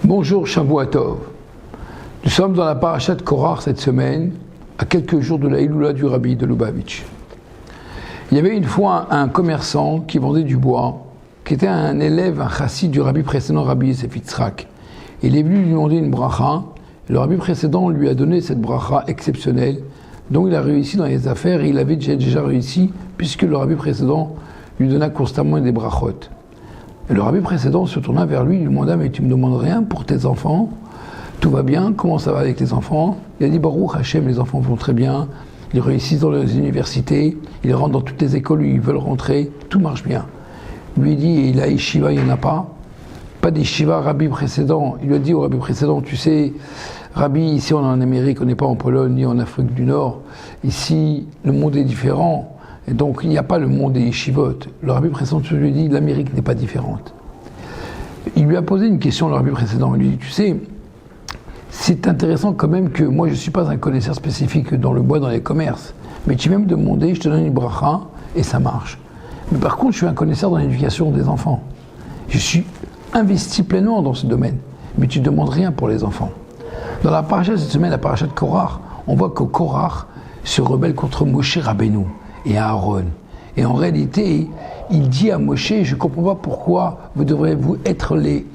Bonjour Shavuot Tov. Nous sommes dans la paracha de Korach cette semaine, à quelques jours de la Hiloula du Rabbi de Lubavitch. Il y avait une fois un commerçant qui vendait du bois, qui était un élève, un chassid du Rabbi précédent, Rabbi Yosef Yitzhak. Il est venu lui demander une bracha. Le Rabbi précédent lui a donné cette bracha exceptionnelle, donc il a réussi dans les affaires et il avait déjà réussi puisque le Rabbi précédent lui donna constamment des brachot. Et le Rabbi précédent se tourna vers lui, il lui demanda « Mais tu me demandes rien pour tes enfants? Tout va bien? Comment ça va avec tes enfants ?» Il a dit « Baruch Hashem, les enfants vont très bien, ils réussissent dans les universités, ils rentrent dans toutes les écoles où ils veulent rentrer, tout marche bien. » Lui dit « Et la yeshiva, il n'y en a pas? Pas d'yeshiva, Rabbi précédent. » Il lui a dit au Rabbi précédent « Tu sais, Rabbi, ici on est en Amérique, on n'est pas en Pologne ni en Afrique du Nord. Ici, le monde est différent. » Et donc, il n'y a pas le monde des yeshivot. Le Rabbi précédent lui dit, l'Amérique n'est pas différente. Il lui a posé une question, le Rabbi précédent. Il lui dit, tu sais, c'est intéressant quand même que moi, je ne suis pas un connaisseur spécifique dans le bois, dans les commerces. Mais tu viens me demander, je te donne une bracha, et ça marche. Mais par contre, je suis un connaisseur dans l'éducation des enfants. Je suis investi pleinement dans ce domaine. Mais tu ne demandes rien pour les enfants. Dans la paracha de cette semaine, la paracha de Korach, on voit que Korach se rebelle contre Moshe Rabbeinu et à Aaron. Et en réalité, il dit à Moshe, je ne comprends pas pourquoi vous devrez vous être les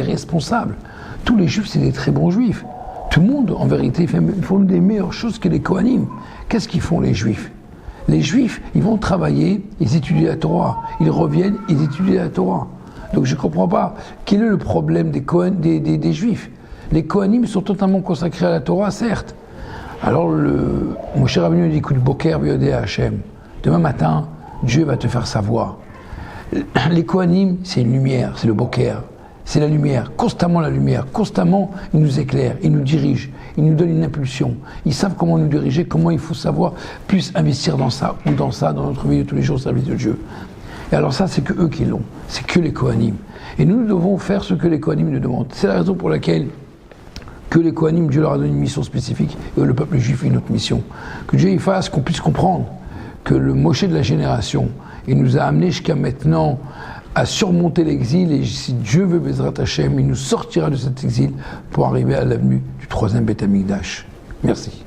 responsables. Tous les juifs, c'est des très bons juifs. Tout le monde, en vérité, font des meilleures choses que les Kohanim. Qu'est-ce qu'ils font, les juifs? Les juifs, ils vont travailler, ils étudient la Torah. Ils reviennent, ils étudient la Torah. Donc je ne comprends pas. Quel est le problème des juifs? Les Kohanim sont totalement consacrés à la Torah, certes. Alors Moshe Rabbeinu dit, écoute, Boker V'yodé Hachem. Demain matin, Dieu va te faire savoir. Les Kohanim, c'est une lumière, c'est le Boker. C'est la lumière, constamment la lumière. Constamment, ils nous éclairent, ils nous dirigent, ils nous donnent une impulsion. Ils savent comment nous diriger, comment il faut savoir, plus investir dans ça ou dans ça, dans notre vie de tous les jours au service de Dieu. Et alors ça, c'est que eux qui l'ont. C'est que les Kohanim. Et nous devons faire ce que les Kohanim nous demandent. C'est la raison pour laquelle que les Kohanim, Dieu leur a donné une mission spécifique et le peuple juif une autre mission. Que Dieu y fasse qu'on puisse comprendre que le Moshe de la génération, il nous a amenés jusqu'à maintenant à surmonter l'exil et si Dieu veut Bezrat Hashem, il nous sortira de cet exil pour arriver à l'avenue du troisième Beth Amikdash. Merci.